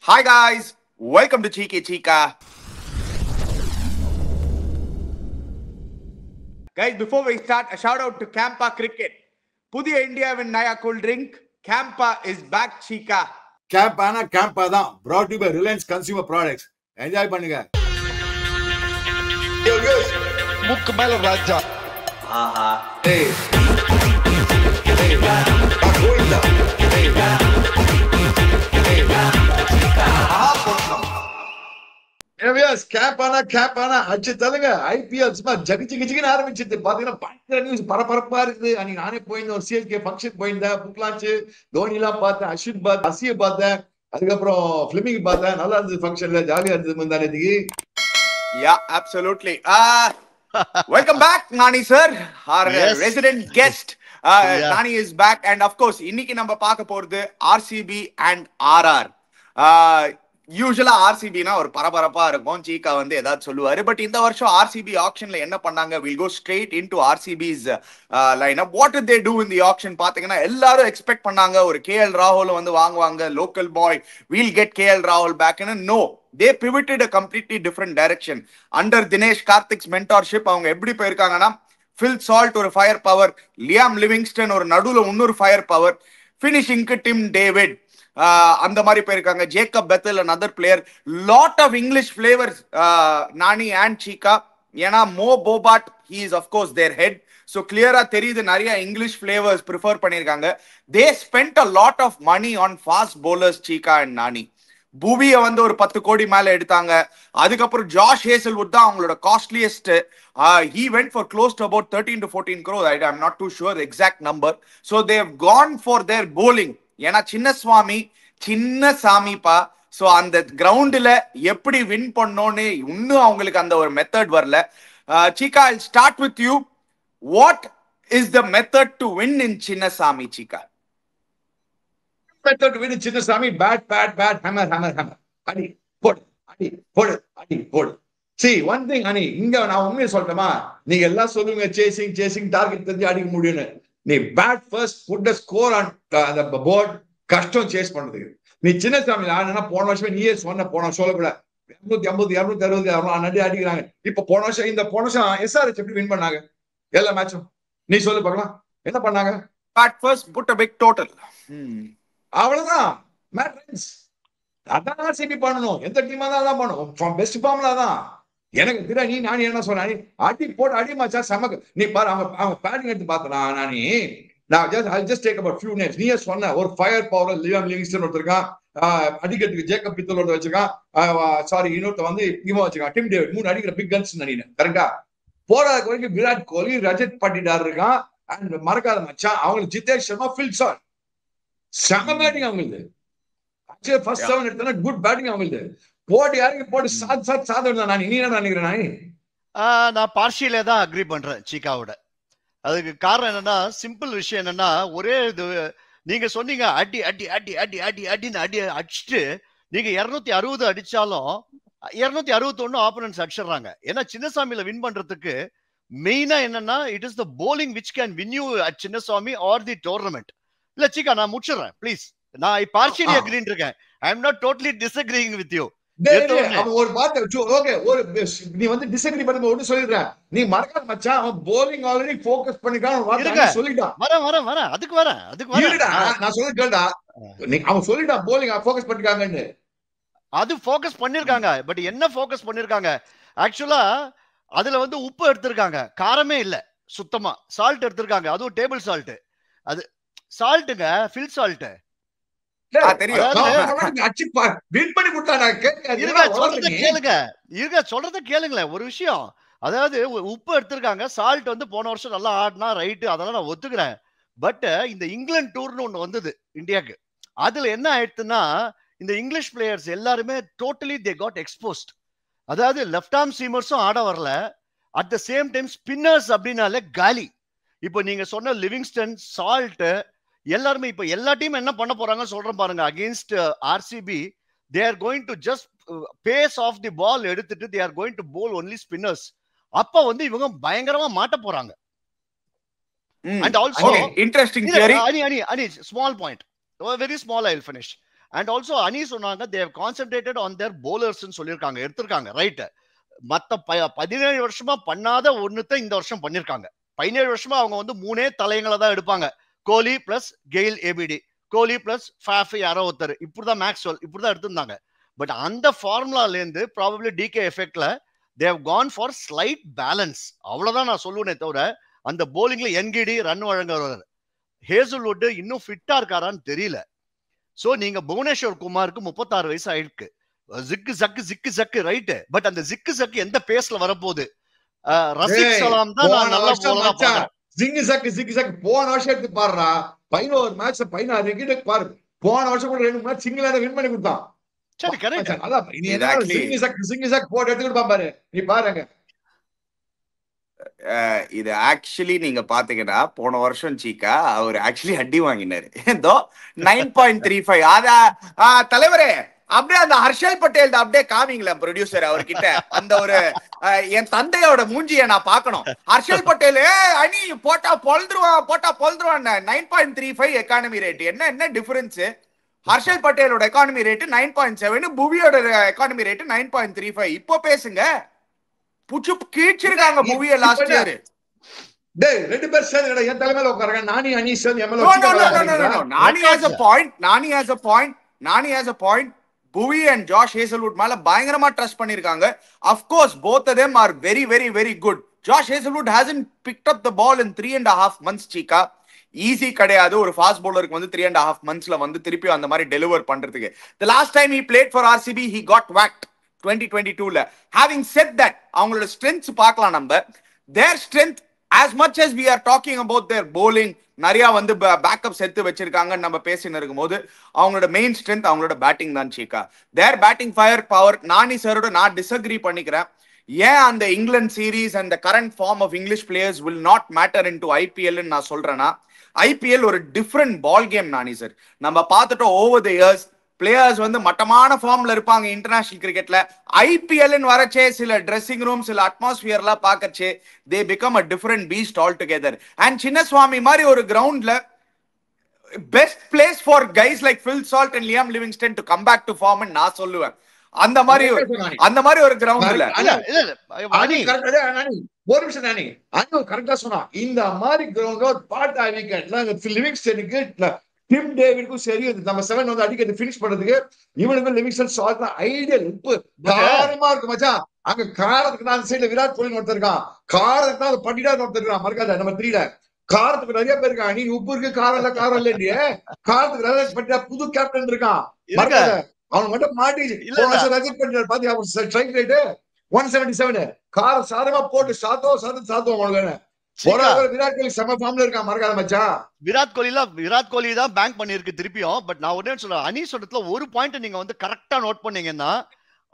Hi guys, welcome to Cheeky Chica. Guys, before we start, a shout out to Campa Cricket. Pudiya India win Naya cool drink. Campa is back, Chica. Campa தான் brought to you by Reliance Consumer Products. Enjoy பண்ணுங்க. முக்கு மேல ராஜா. ஆஹா. Hey. Goinda. Hey. Yes, Campana அடிச்சு தள்ளுங்க. IPL சும்மா ஜகிஜின்னு ஆரம்பிச்சிட்டு பாத்தீங்கன்னா பயங்கர நியூஸ் பரபரப்பா இருக்குது. அன்னைக்கு நானே போயிருந்தேன், ஒரு CSK ஃபங்க்ஷன் போயிருந்தேன். புக்லாச்சு தோனி எல்லாம் பார்த்தேன், அஸ்வின் பார்த்தேன், அசிய பார்த்தேன், அதுக்கப்புறம் ஃபிலிமிங் பார்த்தேன். நல்லா இருந்தது ஃபங்க்ஷன்ல, ஜாலியா இருந்தது முந்தானேக்கு. Yeah, absolutely. Welcome back, Nani sir, our resident guest. Nani is back, and of course, இன்னைக்கு நம்ம பார்க்க போறது RCB and RR. யூசுவலா ஆர்சிபினா ஒரு பரபரப்பா இருக்கும், சீக்கா வந்து ஏதாவது சொல்லுவாரு. பட் இந்த வருஷம் ஆர்சிபி ஆக்ஷன்ல என்ன பண்ணாங்க? Will go straight into RCB's line up. What did they do in the auction? பாத்தீங்கன்னா எல்லாரும் எக்ஸ்பெக்ட் பண்ணாங்க ஒரு KL ராகுல் வந்து வாங்குவாங்க, local boy, will get KL ராகுல் பேக்னு. No, they pivoted a completely different direction under Dinesh Karthik's mentorship. அவங்க எப்படி போயிருக்காங்கன்னா, ஃபில் சால்ட் ஒரு ஃபயர் பவர், லியாம் லிவிங்ஸ்டன் ஒரு நடுவுல இன்னொரு ஃபயர் பவர், ஃபினிஷிங்க்கு டிம் டேவிட், அந்த மாதிரி போயிருக்காங்க. Jacob Bethel another player, lot of English flavors, Nani and சீக்கா. ஏன்னா மோ போபாட், he is of course their head, so clear-ஆ தெரியுது நிறைய இங்கிலீஷ் flavors ப்ரிஃபர் பண்ணிருக்காங்க. they spent a lot of money on fast bowlers, சீக்கா and நானி. பூவியை வந்து ஒரு 10 கோடி மேல எடுத்தாங்க. அதுக்கப்புறம் ஜாஷ் ஹேசல்வுட் தான் அவங்களோட costliest. he went for close to about 13 to 14 crores. I'm not too sure the exact number. So they have gone for their bowling. ஏன்னா சின்ன சாமிப்பா. ஸோ அந்த கிரவுண்டில் எப்படி வின் பண்ணோன்னு இன்னும் அவங்களுக்கு அந்த ஒரு மெத்தட் வரல. சீக்கா, I'll start with you. What is the method to win in Chinnasamy, சீக்கா? method to win in Chinnasamy, bat, hammer. அடி போடு, அடி போடு, அடி போடு. See, one thing, அனி, இங்க நான் உண்மையை சொல்லட்டுமா? நீங்க எல்லாம் சொல்லுங்க சேசிங் டார்கெட் தெரிஞ்சு அடிக்க முடியும்னு. நீ bat first, put score on the board. கஷ்டம் சேஸ் பண்றதுக்கு. நீ சின்னசாமி ஆனா போன வருஷமே நீயே சொன்ன, போன வருஷம் கூட 250 260 நடி அடிக்கிறாங்க. இப்ப போன வருஷம் SRH எப்படி வின் பண்ணாங்க எல்லா மேட்சும்? நீ சொல்லு பார்க்கலாம், என்ன பண்ணாங்க? Bat first, put a big total. அவ்வளவுதான் மேட் ரன்ஸ். அதான் RCB பண்ணணும், எந்த டீமா தான் பண்ணணும், பெஸ்ட் ஃபார்ம்ல தான். எனக்கு தெரியாது. நானி என்ன சொன்ன, அடி போட்டு அடி மாச்சா சமக்கு. நீ பாரு, அவங்க பேட்டிங் எடுத்து பார்த்தனா நானி. நான் just take about few names. நீயே சொன்ன ஒரு ஃபயர் பவர், லியாம் லிவிங்ஸ்டன் ஒருத்தருக்கான், அடிக்கிறதுக்கு ஜேக்கப் பித்தல் ஒருத்தர் வச்சிருக்கான், சாரி இன்னொருத்த வந்து இவன் வச்சிருக்கான், டிம் டேவிட். 3 அடிக்கிற பிக் கன்ஸ் நினைக்கிறேன், கரெக்டா? போறதுக்கு வரைக்கும் விராட் கோலி, ரஜத் பட்டிதார் இருக்கான். அண்ட் மறக்காத மச்சான் அவங்களுக்கு ஜிதேஷ் சர்மா, ஃபில் சால்ட். செம பேட்டிங் அவங்களுக்கு. ஆக்சுவலி ஃபர்ஸ்ட் 7 எடுத்தா குட் பேட்டிங் அவங்களுக்கு. போட்டு யாருக்கு போட்டு சாதம் நான். நீ என்ன நினைக்கிறேன்? நான் பார்ஷியலே தான் அக்ரி பண்றேன் சீக்காவோட. அதுக்கு காரணம் என்னன்னா, சிம்பிள் விஷயம் என்னன்னா, ஒரே இது நீங்க சொன்னீங்க, அடி அடி அடி அடி அடி அடின்னு அடிச்சுட்டு நீங்க 260 அடிச்சாலும் 261 ஆப்போனன்ட்ஸ் அடிச்சிடறாங்க. ஏன்னா சின்னசாமியில வின் பண்றதுக்கு மெயினா என்னன்னா, it is the bowling which can win you at Chinnasamy or the tournament. இல்ல சீக்கா, நான் முடிச்சிடுறேன் ப்ளீஸ். நான் பார்ஷியலி அக்ரின்னு இருக்கேன். I am not totally disagreeing with you. ஒரு வார்த்தை ஓகே, ஒரு நீ வந்து டிஸ்அக்ரி பண்ணும்போது ஒண்ணு சொல்லிடுறேன். நீ மறக்காத மச்சான், அவன் bowling ஆல்ரெடி ஃபோக்கஸ் பண்ணிட்டான், சொல்லிட்டான். வரேன் அதுக்கு வரேன். நான் சொல்லி கேளுடா, அவன் சொல்லிட்டான் bowling ஃபோக்கஸ் பண்ணிட்டாங்கன்னு. அது ஃபோக்கஸ் பண்ணிருக்காங்க. பட் என்ன ஃபோக்கஸ் பண்ணிருக்காங்க? ஆக்சுவலா அதுல வந்து உப்பு எடுத்திருக்காங்க, காரமே இல்ல சுத்தமா. சால்ட் எடுத்திருக்காங்க, அதுவும் டேபிள் சால்ட். அது சால்ட்டுங்க, ஃபில் சால்ட். சொல்றத கேளுங்களேன் ஒரு விஷயம். அதாவது உப்பு எடுத்திருக்காங்க, சால்ட் வந்து போன வருஷம் நல்லா ஆடினா ரைட்டு, அதெல்லாம் நான் ஒத்துக்கிறேன். பட் இந்த இங்கிலாந்து டூர்னு ஒண்ணு வந்தது இந்தியாவுக்கு. அதுல என்ன ஆயிடுச்சுன்னா, இந்த இங்கிலீஷ் பிளேயர்ஸ் எல்லாருமே டோட்டலி தே காட் எக்ஸ்போஸ்ட். அதாவது லெஃப்ட் ஆர்ம் சீமர்ஸும் ஆட வரல, at the same time spinners அப்படின்னாலே காலி. இப்போ நீங்க சொன்ன லிவிங்ஸ்டன், சால்ட், எல்லாருமே இப்ப எல்லா டீம் என்ன பண்ண போறாங்க சொல்றேன் பாருங்க. Against RCB they are going to just pace off the ball எடுத்துட்டு they are going to bowl only spinners. அப்ப வந்து இவங்க பயங்கரமா மாட்ட போறாங்க. And also interesting theory. Ani small point, very small, I'll finish. And also அனி சொன்னாங்க they have concentrated on their bowlers ன்னு சொல்லியிருக்காங்க, எடுத்திருக்காங்க, ரைட். மத்த 17 வருஷமா பண்ணாத ஒண்ணுத்த இந்த வருஷம் பண்ணிருக்காங்க. 17 வருஷமா அவங்க வந்து 3 தலைங்களை தான் எடுப்பாங்க, கோலி பிளஸ் கெயில் ஏபிடி, கோலி பிளஸ் ஃபாஃபி யாரோ ஒருத்தர், இப்படிதான் மேக்ஸ்வெல் இப்படிதான் எடுத்திருந்தாங்க. பட் அந்த ஃபார்முலால இருந்து ப்ராபபிளி டிகே எஃபெக்ட்ல they have gone for slight balance. அவ்வளவுதான் நான் சொல்லுவேனே தவிர அந்த போலிங்ல என்கிடி ரன் வழங்குறவர் ஹேசல்வுட் இன்னும் ஃபிட்டா இருக்காரான்னு தெரியல. சோ நீங்க புவனேஸ்வர் குமாருக்கு 36 வயசு ஆயிருக்கு, ஜிக்கு ஜக்கு ஜிக்கு ஜக்கு ரைட். பட் அந்த ஜிக்கு ஜக்கு எந்த பேஸ்ல வரப்போகுது? ரசிக் சலாம் தான் நான் நல்லா போலா பாக்குறேன். ஜிங்கு ஜக்கு ஜிக்கு ஜக்கு போன வருஷம் எடுத்து பாருடா, 11 மேட்ச் 16 விக்கெட் பாரு. போன வருஷம் கூட 2 மேட்ச் சிங்கிளான வின் பண்ணி கொடுத்தான். சரி கரெக்ட். அதான் இனி என்ன ஜிங்கு ஜக்கு போட்டு எடுத்துக்கிட்டு பாரு, நீ பாருங்க. இது ஆக்சுவலி நீங்க பாத்தீங்கன்னா போன வருஷம் சீக்கா அவர் ஆக்சுவலி அடி வாங்கினாரு, ஏதோ 9.35. அத தலைவரே அப்படியே அந்த ஹர்ஷல் பட்டேல் அப்படியே காமிங்களா ப்ரொடியூசர் அவர்கிட்ட, அந்த ஒரு என் தந்தையோட மூஞ்சியை நான் பார்க்கணும். ஹர்ஷல் பட்டேல் அணி போட்டா பொழுதுருவான் 9.35 எக்கானமி ரேட். என்ன டிஃபரன்ஸ்? ஹர்ஷல் பட்டேலோட எக்கானமி ரேட் 9.7, புவியோட எக்கானமி ரேட் 9.35. இப்போ பேசுங்க. புச்சு கீழ்ச்சிருக்காங்க புவிய லாஸ்ட் இயர். டேய் ரெண்டு பேர் சேர்ந்து என் தலைமையில உட்காருங்க. நானி அனி சேர்ந்து MLA. Nani has a point. புவி and Josh Hazlewood மேல பயங்கரமா ட்ரஸ்ட் பண்ணிருக்காங்க. Of course both of them are very very very good. Josh Hazlewood hasn't picked up the ball in 3.5 months சீக்கா. Easy கிடையாது ஒரு ஃபாஸ்ட் பவுலருக்கு வந்து 3.5 monthsல வந்து திருப்பி அந்த மாதிரி டெலிவர் பண்றதுக்கு. The last time he played for RCB he got whacked 2022ல. Having said that, அவங்களோட strengths பார்க்கலாம் நம்ம. Their strength, as much as we are talking about their bowling, நிறைய வந்து பேக்கப் செத்து வச்சிருக்காங்க நம்ம பேசின்னு இருக்கும்போது, அவங்களோட மெயின் ஸ்ட்ரென்த் அவங்களோட பேட்டிங் தான் சீக்கா. Their batting fire power Nani சரோட நான் டிஸ்அக்ரி பண்ணிக்கிறேன். ஏன் அந்த இங்கிலாந்து series and current form of English players will not matter in to IPL நான் சொல்றேன்னா, ஐபிஎல் ஒரு different ball game Nani sir. நம்ம பார்த்துட்டோம் ஓவர் த இயர்ஸ் பிளேயர்ஸ் வந்து மட்டமான ஃபார்ம்ல இருப்பாங்க இன்டர்நேஷனல் கிரிக்கெட்ல. ஐபிஎல் வரச்சே சில ட்ரெஸ்ஸிங் ரூம் சில அட்மாஸ்பியர்லாம் பார்க்கச்சே they become a different beast all together. And Chinnaswamy மாதிரி ஒரு கிரவுண்ட்ல best place for guys like Phil Salt and Liam Livingstone to come back to form நான் சொல்லுவேன். அந்த மாதிரி ஒரு கிரவுண்ட்ல ஒரு நிமிஷம் நானி அனு கரெக்டா சொன்னா. இந்த மாதிரி கிரவுண்ட் பாட்டா விக்கெட் லிவிங்ஸ்டனுக்கு டிம் டேவிட்க்கும் சரி நம்ம 7 வந்து அடிக்கிறது ஃபினிஷ் பண்றதுக்கு இவனுக்கும் லிவிங்ஸ்டன் ஷாட் தான் ஐடியல். உப்பு காரமா இருக்கு மச்சான். அங்க காரத்துக்கு தான் சைடுல விராட் கோலி ஒருத்தர் இருக்கான், காரத்துக்கு தான் பண்டிடா ஒருத்தர் இருக்கான். மறக்காத நம்ம 3ல காரத்துக்கு நிறைய பேர் இருக்கான். நீ உப்பு இருக்கு காரம் இல்ல இல்லையே, காரத்துக்கு ரஜத் பண்டிடா புது கேப்டன் இருக்கான். மறக்காத அவன் மட்டும் மாட்டி ரஜத் பண்டிடா பாத்தி அவன் ஸ்ட்ரைக் ரேட் 177 காரம் சாதமா போட்டு சாத்துவோம் அவனுக்கு. விராட் கோலி செம ஃபார்ம்ல இருக்கான், மறக்காத மச்சான். விராட் கோலி தான் பேங்க் பண்ணிருக்கு திருப்பியும். பட் நான் ஒரே சொல்றேன், அனி சொல்றதுல ஒரு பாயிண்ட் நீங்க வந்து கரெக்டா நோட் பண்ணீங்கன்னா,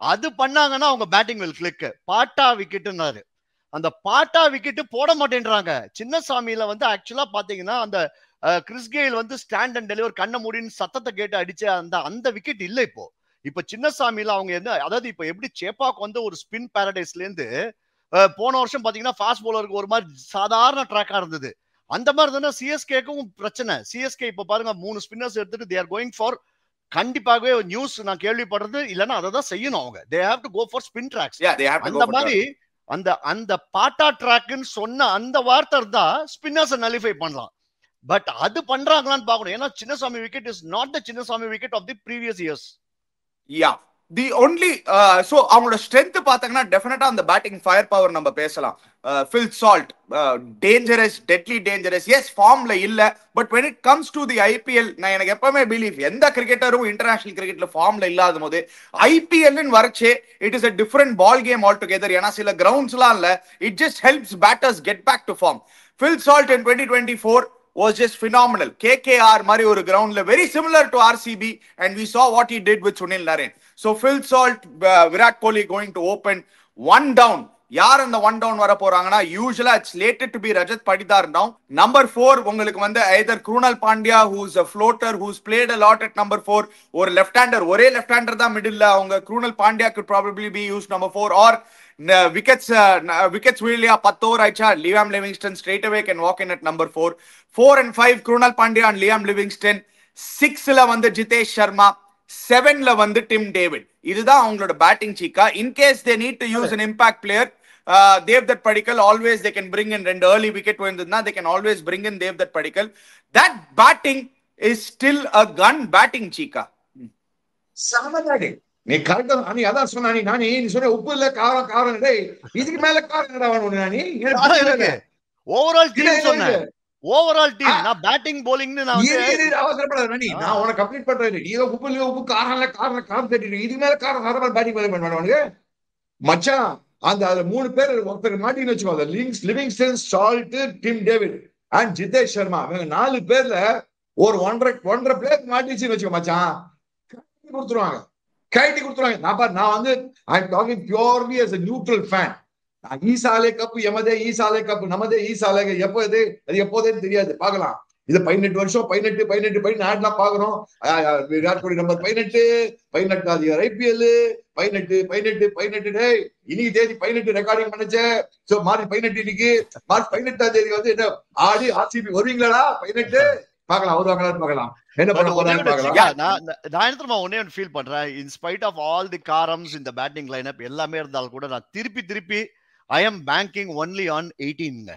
அது பண்ணாங்கன்னா அவங்க பேட்டிங் வில் கிளிக். பாட்டா விக்கெட்னாரு, அந்த பாட்டா விக்கெட் போட மாட்டேன்றாங்க. சின்னசாமியில வந்து ஆக்சுவலா பாத்தீங்கன்னா அந்த கிறிஸ் கெயில் வந்து ஸ்டாண்ட் அண்ட் டெலிவர் கண்ண மூடின்னு சத்தத்தை கேட்டு அடிச்ச அந்த விக்கெட் இல்ல இப்போ. இப்ப சின்னசாமியில அவங்க என்ன, அதாவது இப்ப எப்படி சேப்பாக் வந்து ஒரு ஸ்பின் பாரடைஸ்ல இருந்து போன வருஷம் பாத்தீங்கன்னா ஃபாஸ்ட் பவுலருக்கு ஒரு மாதிரி சாதாரண ட்ராக்கா இருந்தது. அந்த மாதிரி தானே சிஎஸ்கேக்கும் பிரச்சனை. சிஎஸ்கே இப்ப பாருங்க 3 ஸ்பின்னர்ஸ் எடுத்துட்டு தே ஆர் கோயிங் ஃபார், கண்டிப்பாகவே நியூஸ் நான் கேள்விப்படுறது இல்லைன்னா அதை தான் செய்யணும் அவங்க. They have to go for spin tracks. அந்த மாதிரி அந்த பாட்டா ட்ராக்னு சொன்ன அந்த வார்த்தை இருந்தா ஸ்பின்னர்ஸ் நலிஃபை பண்ணலாம். பட் அது பண்றாங்களான்னு பாக்கணும். ஏன்னா Chinnaswamy wicket is not the Chinnaswamy wicket of the previous years. Yeah the only so அவங்களோட ஸ்ட்ரென்த் பாத்தீங்கன்னா டெஃபினட்டா அந்த பேட்டிங் ஃபயர் பவர் நம்ம பேசலாம். Phil Salt dangerous, deadly dangerous. Yes ஃபார்ம்ல இல்ல, but when it comes to the IPL நான் எனக்கு எப்பவுமே பிலீவ் எந்த கிரிக்கெட்டரும் இன்டர்நேஷனல் கிரிக்கெட்ல ஃபார்ம்ல இல்லாத போது ஐபிஎல் வரச்சே it is a different ball game altogether. ஏன்னா சில கிரவுண்ட்ஸ்லாம் இல்ல, it just helps batters get back to form. Phil Salt in 2024 was just phenomenal. KKR மாதிரி ஒரு கிரவுண்ட்ல very similar to RCB and we saw what he did with Sunil Narine. So Phil Salt, Virat Kohli going to open one down. யார் அந்த one down வர போறாங்கன்னா யூசுவலா it's slated to be Rajat Patidar now. Number 4 உங்களுக்கு வந்து either Krunal Pandya who's a floater who's played a lot at number 4, ஒரு left hander, ஒரே left hander தான் மிடில்ல. அவங்க Krunal Pandya could probably be used number 4 or wickets வீழ்லியா 10 over ஆயிச்சா Liam Livingstone straight away can walk in at number 4. 4 and 5 Krunal Pandya and Liam Livingstone. 6ல வந்து Jitesh Sharma, 7ல வந்து Tim David. இதுதான் அவங்களோட batting Cheeka. In case they need to use an impact player, Devdutt Padikkal, always they can bring in ரெண்டு early wicket வந்ததுன்னா they can always bring in Devdutt Padikkal. That batting is still a gun batting சீக்கா. சமதாடி நீ கரெக்டா நீ அதான் சொன்னா நீ சொன்ன உப்பு இல்ல காரம் டேய் இதுக்கு மேல காரம் என்னடா வேணும்? ஓவரால் டீம் சொன்னேன். ஓவரால் டீம் நான் பேட்டிங் bowlingனு நான் அவசரப்படாத நான் உனக்கு கம்ப்ளீட் பண்றேன். நீ ஏதோ உப்பு இல்ல உப்பு காரம் தட்டிட்டு இதுக்கு மேல காரம் சாதாரண பேட்டிங் பண்ணுவானுங்க மச்சான். அந்த 3 பேர் ஒருத்தர் மாட்டின்னு வச்சுக்கோ, Livingstone, Salt, Tim David and Jitesh Sharma, இவங்க 4 பேர்ல ஒரு 1.5 பிளேயர் மாட்டிச்சுன்னு வச்சுக்கோ மச்சான், கைட்டி கொடுத்துருவாங்க. நான் வந்து I'm talking purely as a neutral fan. ஈசாலே கப் எமதே ஈசாலே கப் நமதே ஈசாலே அது எப்போதேன்னு தெரியாது, பார்க்கலாம். இது 18 வருஷம் 18 நாட்லாம் பாக்குறோம். விராட் கோலி நம்பர் 18 IPL 18 டே இன்னைக்கு தேதி 18 ரெக்கார்டிங் பண்ணுச்சு. சோ மார்ச் 18 இன்னைக்கு மார்ச் 18ஆம் தேதி வந்து என்ன ஆடி RCB வருவீங்களா 18 பார்க்கலாம், வருவாங்களா பார்க்கலாம், என்ன பண்ண போறாங்க பார்க்கலாம். நான் என்ன ஒன்னே ஃபீல் பண்றேன், in spite of all the காரம்ஸ் இந்த பேட்டிங் லைனப் எல்லாமே இருந்தாலும் கூட நான் திருப்பி I am banking only on 18.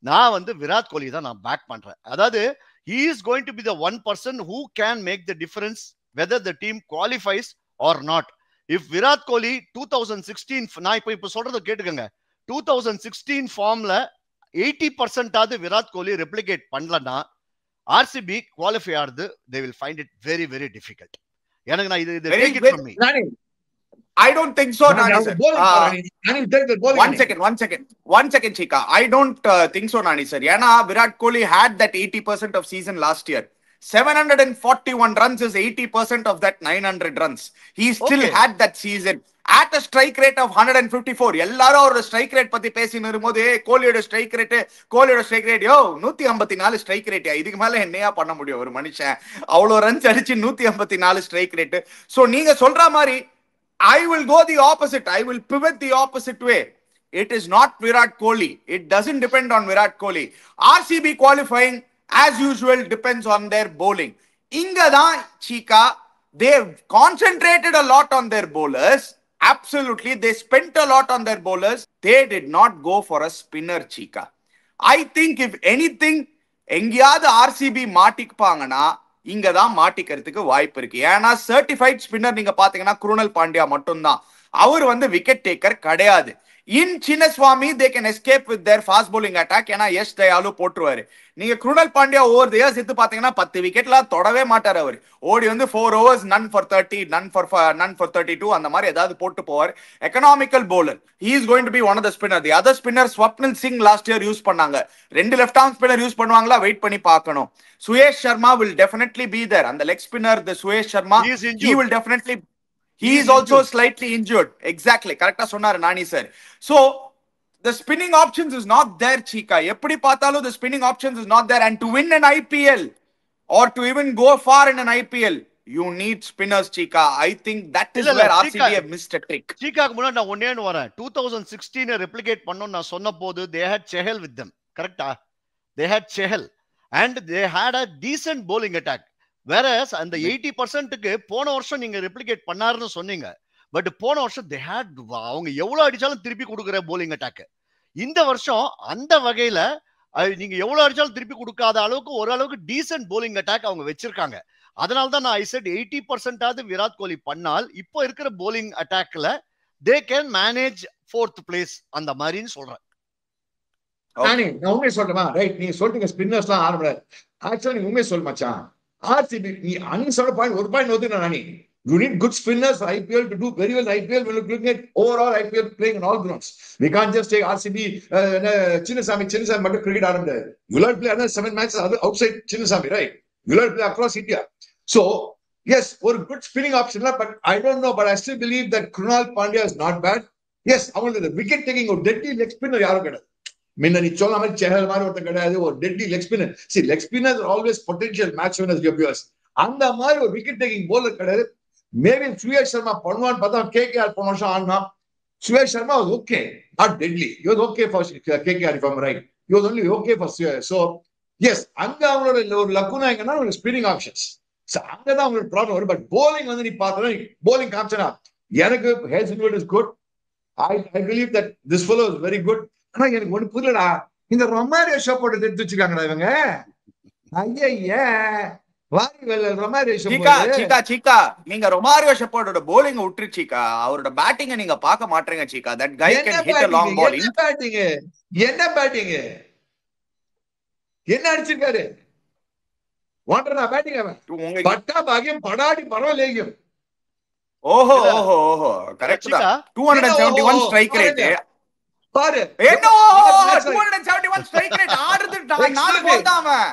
நான் வந்து விராட் கோலி தான் நான் பேக் பண்றேன். அதாவது he is going to be the one person who can make the difference whether the team qualifies or not. If Virat Kohli 2016 நான் இப்ப சொல்றத கேட்டுக்கங்க, 2016 ஃபார்ம்ல 80% ஆது விராட் கோலி ரெப்ளிகேட் பண்ணலனா RCB குவாலிஃபை ஆகுது, they will find it very very difficult. எனக்கு நான் இது take it from me. I don't think so, Nani sir. One second, Chika. I don't think so, Nani sir. Yana Virat Kohli had that 80% of season last year. 741 runs is 80% of that 900 runs. He still had that season at a strike rate of 154. எல்லாரும் ஒரு strike rate பத்தி பேசின்னு இருக்கும்போது கோலியோட strike rate 154 strike rate. இதுக்கு மேல என்னையா பண்ண முடியும் ஒரு மனுஷன் அவ்வளவு ரன்ஸ் அடிச்சு 154 ஸ்ட்ரைக் ரேட். சோ நீங்க சொல்ற மாதிரி I will go the opposite. I will pivot the opposite way. It is not Virat Kohli. It doesn't depend on Virat Kohli. RCB qualifying, as usual, depends on their bowling. Ingada, Chika, they've concentrated a lot on their bowlers. Absolutely. They spent a lot on their bowlers. They did not go for a spinner, Chika. I think if anything, எங்கேயாவது RCB மாட்டிப்பாங்கன்னா இங்கதான் மாட்டிக்கிறதுக்கு வாய்ப்பு இருக்கு. ஏன்னா certified spinner நீங்க பாத்தீங்கன்னா குருணல் பாண்டியா மட்டும்தான். அவர் வந்து wicket taker கிடையாது. In Chinnaswamy they can escape with their fast bowling attack. ஏன்னா எஸ் தயாலு போட்டுருவாரு. நீங்க Krunal Pandya over the years எடுத்து பாத்தீங்கன்னா 10 விக்கெட்லாம் தொடவே மாட்டார். அவர் ஓடி வந்து 4 overs none for 30 none for 32 அந்த மாதிரி ஏதாவது போட்டு போவார். Economical bowler. He is going to be one of the spinner. The other spinner Swapnil Singh last year use பண்ணாங்க. 2 left arm spinner யூஸ் பண்ணுவாங்களா வெயிட் பண்ணி பார்க்கணும். Suyesh Sharma will definitely be there. And the leg spinner, the Suyesh Sharma, he will definitely, he is also slightly injured. Exactly. Correct சொன்னாரு Nani sir. So, the spinning options is not there, Chika. எப்படி பார்த்தாலும் the spinning options is not there. And to win an IPL or to even go far in an IPL, you need spinners, Chika. I think that is where RCB have missed a trick. Chikaக்கு முன்னாடி நான் ஒன்னே வரேன். 2016 replicate பண்ணனும் நான் சொன்ன போது they had Chahal with them. Correct? They had Chahal. And they had a decent bowling attack. Whereas அந்த 80%க்கு போன வருஷம் நீங்க ரெப்ளிகேட் பண்ணாருன்னு சொன்னீங்க. பட் போன வருஷம் they had அவங்க எவ்வளவு அடிச்சாலும் திருப்பி கொடுக்குற bowling attack. இந்த வருஷம் அந்த வகையில நீங்க எவ்வளவு அடிச்சாலும் திருப்பி கொடுக்காத அளவுக்கு ஓரளவுக்கு டீசன்ட் bowling attack அவங்க வச்சிருக்காங்க. அதனால தான் நான் I said 80% ஆவது விராட் கோலி பண்ணால் இப்போ இருக்கிற bowling attackல they can manage 4th place அந்த மாதிரின்னு சொல்றேன். நான் உண்மையை சொல்றேமா? ரைட், நீங்க சொல்றீங்க ஸ்பின்னர்ஸ்லாம் ஆரம்பல. ஆக்சுவலா நீ உண்மையை சொல்ல மச்சான். RCB நீ அன்சோட பாயிண்ட் ஒரு பாயிண்ட் ஒதுக்குறேன் Nani. You need good spinners for IPL to do very well in IPL. We're looking at overall IPL playing on all grounds. We can't just take RCB Chinnasamy மட்டும் cricket ஆட முடியாது. You'll have to play another 7 matches outside Chinnasamy, right? You'll have to play across India. So yes, ஒரு good spinning option, but I don't know, but I still believe that Krunal Pandya is not bad. Yes, அவங்களுக்கு wicket taking ஒரு deadly leg spinner யாரும் கிடையாது. முன்ன நீ சொன்ன மாதிரி செஹல் மாதிரி ஒருத்தர் கிடையாது, ஒரு deadly leg spinner. See, leg spinners are always potential match winners of yours. அந்த மாதிரி ஒரு wicket taking bowler கிடையாது. மேபி சுயேஷ் சர்மா பண்ணுவான்னு பார்த்தா KKR போன வருஷம் ஆடினா. Suyash Sharma was okay, not deadly. He was okay for KKR if I'm right. He was only okay for Suyesh. So yes, அங்க அவங்களோட ஒரு லக்குனா எங்கன்னா ஒரு ஸ்பின்னிங் ஆப்ஷன்ஸ். அங்கதான் உங்களுக்கு ப்ராப்ளம் வரும். பட் போலிங் வந்து நீ பார்த்தா போலிங் காமிச்சனா எனக்கு Hazlewood is good. I believe that this fellow is very good. ஆனா எனக்கு ஒண்ணு புரியலடா, இந்த ரொமாரியோ ஷெப்பர்ட் எடுத்து வச்சிருக்காங்கடா இவங்க. ஐயா ரொமாரியோ சீக்கா நீங்க ரொமாரியோ ஷெப்பர்டோட போலிங் விட்டு சீக்கா, அவரோட பேட்டிங்க நீங்க பார்க்க மாட்டீங்க Cheeka. That guy can hit a long ball. என்ன பேட்டிங் என்ன அடிச்சிருக்காரு வாண்டரா பேட்டிங் அவன் பட்டா பாகியம் படாடி பரவலேகியம். ஓஹோ கரெக்ட் தான். 271 ஸ்ட்ரைக் ரேட் பாரு. என்ன 271 ஸ்ட்ரைக் ரேட் ஆடுது. 4 பால் தான் அவன்.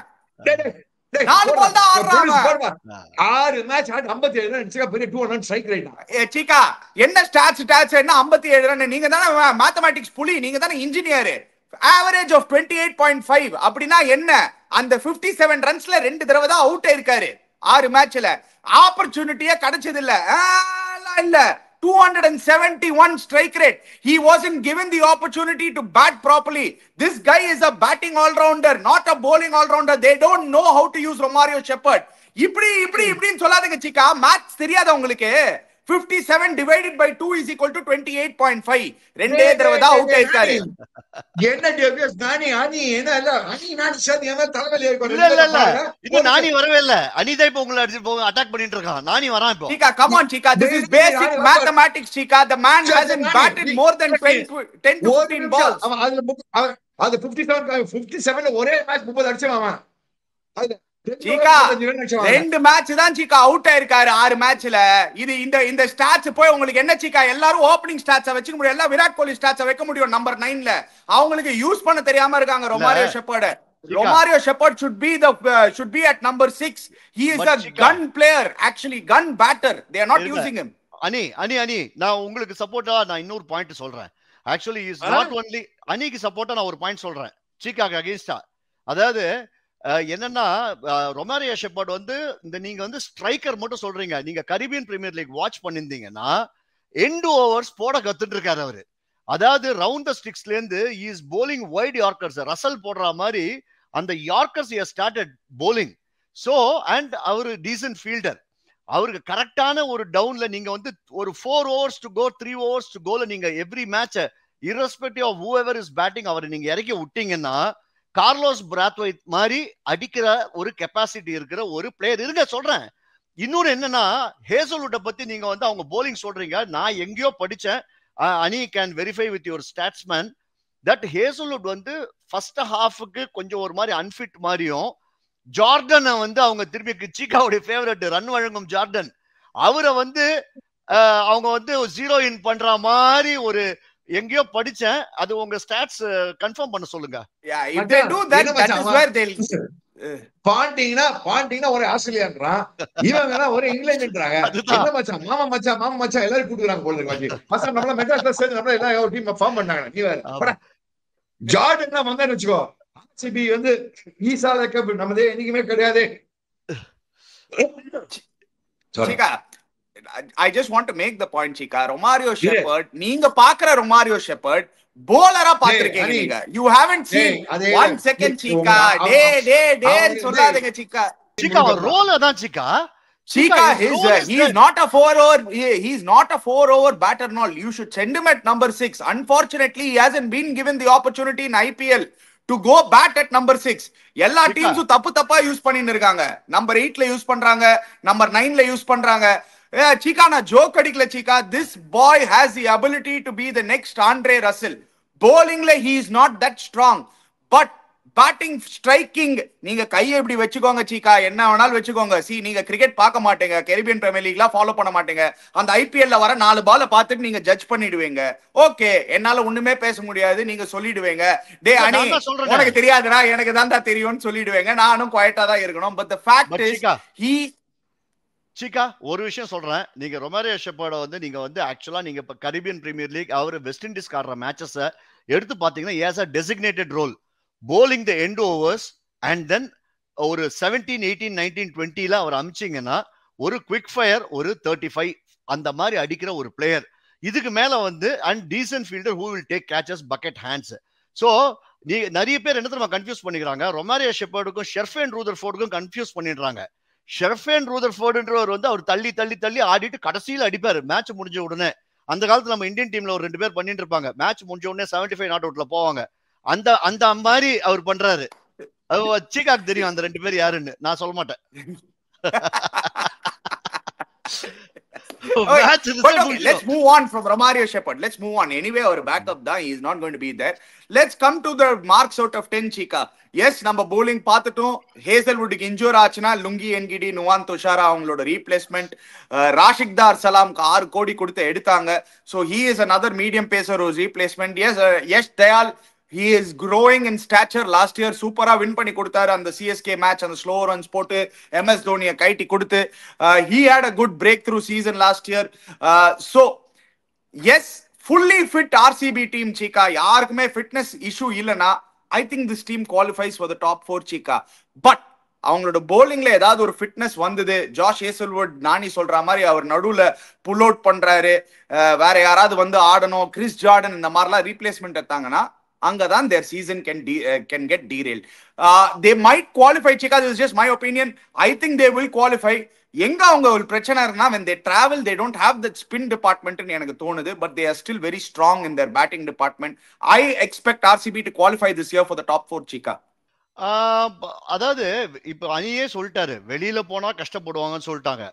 4 பால் தான் ஆடுறான். 6 மேட்ச் ஆடி 57 ரன் அடிச்சா பெரிய 200 ஸ்ட்ரைக் ரேட். சீக்கா என்ன ஸ்டாட்ஸ் என்ன 57 ரன்? நீங்க தானே மேத்தமேட்டிக்ஸ் புலி, நீங்க தானே இன்ஜினியர். ஆவரேஜ் ஆஃப் 28.5 அப்படின்னா என்ன? அந்த 57 ரன்ஸ்ல 2 தடவை தான் அவுட் ஆயிருக்காரு 6 மேட்ச்ல. ஆப்பர்ச்சுனிட்டியே கிடைச்சது இல்ல. 271 strike rate. He wasn't given the opportunity to bat properly. This guy is a batting all-rounder, not a bowling all-rounder. They don't know how to use Romario Shepherd. இப்படின்னு சொல்லாதீங்க சீக்கா. மேத்ஸ் தெரியாத உங்களுக்கு? 57 divided by 2 is equal to 28.5. ரெண்டே தடவை தான் out ஆயிருக்காரு. என்ன Davis நானி என்ன இல்ல நானி சாதி என்ன தலைவலி இருக்கு. இல்ல இன்னும் நானி வரவே இல்ல. அனிதா இப்ப உங்களை அடிச்சு அட்டாக் பண்ணிட்டு இருக்கான். நானி வரான் இப்போ. சீக்கா come on சீக்கா, this is basic mathematics சீக்கா. The man hasn't batted more than 10 to 15 balls. அது 57 ஒரே மேட்ச் 30 அடிச்சான் அவன். சீக்கா 2 மேட்ச் தான் சீக்கா அவுட் ஆயிருக்காரு 6 மேட்ச்ல. இது இந்த ஸ்டாட்ஸ் போய் உங்களுக்கு என்ன சீக்கா? எல்லாரும் ஓப்பனிங் ஸ்டாட்ஸ் வச்சுக்க முடியும். எல்லாம் விராட் கோலி ஸ்டாட்ஸ் வைக்க முடியும் நம்பர் 9ல. அவங்களுக்கு யூஸ் பண்ண தெரியாம இருக்காங்க Romario shepherd. Romario Shepherd should be at number 6. He is a gun player, actually gun batter. They are not using him. அனி நான் உங்களுக்கு சப்போர்ட்டா நான் இன்னொரு பாயிண்ட் சொல்றேன். ஆக்சுவலி இஸ் நாட் ஒன்லி அனிக்கு சப்போர்ட்டா நான் ஒரு பாயிண்ட் சொல்றேன் சீக்காக்கு அகைன்ஸ்டா. அதாவது என்னன்னா ரொமாரியோ ஷெப்பர்ட் வந்து நீங்க வந்து ஸ்ட்ரைக்கர் மட்டும் சொல்றீங்க. நீங்க கரீபியன் பிரீமியர் லீக் வாட்ச் பண்ணிருந்தீங்கன்னா எண்ட் ஓவர்ஸ் போட கத்துட்டு இருக்காரு அவரு. அதாவது ரவுண்ட் த ஸ்டிக்ஸ்ல இருந்து is bowling wide yorkers. Russell போடுற மாதிரி அந்த yorkers he started bowling. So and அவரு டீசன்ட் ஃபீல்டர். அவருக்கு கரெக்டான ஒரு டவுன்ல நீங்க வந்து ஒரு 4 overs to go 3 overs to goல நீங்க every match irrespective of whoever is batting அவரை நீங்க இறக்கி விட்டீங்கன்னா கார்லோஸ் பிராத்வைட் மாதிரி அடிக்கிற ஒரு கெப்பாசிட்டி இருக்கிற ஒரு பிளேயர் இருங்க சொல்றேன். இன்னொரு என்னன்னா ஹேசல்வுட்டை பத்தி நீங்க வந்து அவங்க போலிங் சொல்றீங்க. நான் எங்கேயோ படிச்சேன், அனி can verify with your statsman, that Hazlewood வந்து ஃபர்ஸ்ட் ஹாஃபுக்கு கொஞ்சம் ஒரு மாதிரி அன்ஃபிட் மாதிரியும், ஜார்டனை வந்து அவங்க திருப்பி சீக்காவுடைய ஃபேவரட் ரன் வழங்கும் ஜார்டன் அவரை வந்து அவங்க வந்து 0 in பண்ற மாதிரி ஒரு எங்கேயோ படிச்சேன். அது உங்க ஸ்டாட்ஸ் கன்ஃபார்ம் பண்ண சொல்லுங்க. பாண்டிங்கன்னா ஒரு ஆஸ்திரேலியான்றான், இவன் வேணா ஒரு இங்கிலாந்துன்றாங்க. என்ன மச்சான் மாமா மச்சான் எல்லாரும் கூட்டுறாங்க போல இருக்கு. மச்சான் நம்மள மெட்ராஸ்ல சேர்ந்து நம்மள எல்லாம் ஒரு டீம் ஃபார்ம் பண்ணாங்க. நீ வேற ஜார்டன் தான் வந்தான்னு வச்சுக்கோ. ஆர்சிபி வந்து ஈசால கப் நம்மதே என்னைக்குமே கிடையாது. I just want to make the point Chika. Romario Shepherd நீங்க பாக்குற Romario Shepherd bowler-ஆ பாத்திருக்கீங்க நீங்க. You haven't seen 1 second Chika. டே சொல்லாதீங்க Chika. Chika ரோல் அதான் Chika. Chika he's not a 4 over batter and all. You should send him at number 6. Unfortunately he hasn't been given the opportunity in IPL to go bat at number 6. எல்லா டீம்ஸும் தப்பா use பண்ணிட்டு இருக்காங்க. Number 8ல use பண்றாங்க, number 9ல use பண்றாங்க. Chika na joke adikla Chika. This boy has the ability to be the next Andre Russell. Bowling la he is not that strong, but batting striking நீங்க கையை எப்படி வெச்சுக்கோங்க Chika, என்ன வேணாலும் வெச்சுக்கோங்க. see நீங்க கிரிக்கெட் பார்க்க மாட்டீங்க, கரீபியன் பிரீமியர் லீக்லாம் ஃபாலோ பண்ண மாட்டீங்க. அந்த IPL ல வர 4 பால பார்த்துட்டு நீங்க ஜட்ஜ் பண்ணிடுவீங்க. ஓகே, என்னால ஒண்ணுமே பேச முடியாது நீங்க சொல்லிடுவீங்க. டேய் அனி உனக்கு தெரியாதுடா எனக்கு தான்டா தெரியும்னு சொல்லிடுவீங்க. நானும் குவைட்டா தான் இருக்கணும். but the fact is he Chika ஒரு விஷயம் சொல்றேன். நீங்க ரொமாரியோ ஷெப்பர்ட வந்து நீங்க வந்து ஆக்சுவலா நீங்க இப்ப கரீபியன் பிரீமியர் லீக் அவர் வெஸ்ட் இண்டீஸ் ஆடுற மேட்சஸ் எடுத்து பாத்தீங்கன்னா he has a designated role bowling the end overs and then ஒரு 17 18 19 20ல அவர் அமிச்சிங்கன்னா ஒரு குவிக் ஃபயர் ஒரு 35 அந்த மாதிரி அடிக்கிற ஒரு பிளேயர். இதுக்கு மேல வந்து and decent fielder who will take catches bucket hands. So நீ நிறைய பேர் என்ன தெரியுமா கன்ஃபியூஸ் பண்ணிக்கிறாங்க, ரொமாரியோ ஷெப்பர்டுக்கும் ஷெர்ஃபேன் ரூதர்ஃபோர்டுக்கும் கன்ஃபியூஸ் பண்ணிடுறாங்க. ஷெர்ஃபேன் ரூதர்ஃபோர்டுன்றவர் வந்து அவர் தள்ளி தள்ளி தள்ளி ஆடிட்டு கடைசியில் அடிப்பாரு மேட்ச் முடிஞ்ச உடனே. அந்த காலத்துல நம்ம இந்தியன் டீம்ல ஒரு 2 பேர் பண்ணிட்டு இருப்பாங்க, மேட்ச் முடிஞ்ச உடனே 75 நாட் அவுட்ல போவாங்க. அந்த அந்த மாதிரி அவர் பண்றாரு. சீகாக்கு தெரியும் அந்த 2 பேர் யாருன்னு, நான் சொல்ல மாட்டேன். Okay, let's move on from Romario Shepherd. Let's move on. Anyway, our backup da, he is not going to be there. Let's come to the marks out of 10, Chika. Yes, நம்ம bowling பார்த்துட்டோம். ஹேசல்வுட்டுக்கு injure ஆச்சுன்னா Lungi Ngidi, Nuwan Dushara அவங்களோட replacement. Rashik தார் சலாம்க்கு 6 கோடி கொடுத்து எடுத்தாங்க. So he is another medium pacer who's replacement. Yes, Yash Dayal, he is growing in stature. Last year சூப்பரா win பண்ணி கொடுத்தாரு அந்த சிஎஸ்கே மேட்ச், அந்த ஸ்லோ ரன்ஸ் போட்டு எம்எஸ் தோனியை கைட்டி கொடுத்து. he had a good breakthrough season last year. So yes, fully fit RCB team, Chika. யாருக்குமே fitness issue இல்லனா I think this team qualifies for the top 4, Chika. But அவங்களோட bowlingல ஏதாவது ஒரு fitness வந்தது. Josh Hazlewood நானி சொல்ற மாதிரி அவர் நடுவுல புல் அவுட் பண்றாரு, வேற யாராவது வந்து ஆடணும், கிறிஸ் ஜார்டன் இந்த மாதிரிலாம் ரீப்ளேஸ்மெண்ட் எடுத்தாங்கன்னா அங்கதான் their season can get derailed. They might qualify, Chika. This is just my opinion. I think they will qualify. எங்க அவங்க ஒரு பிரச்சனை இருக்குன்னா when they travel they don't have that spin department ன்னு எனக்கு தோணுது, but they are still very strong in their batting department. I expect RCB to qualify this year for the top 4, Chika. அதாவது இப்ப அணியே சொல்லிட்டாரு வெளியில போனா கஷ்டப்படுவாங்கன்னு சொல்லிட்டாங்க.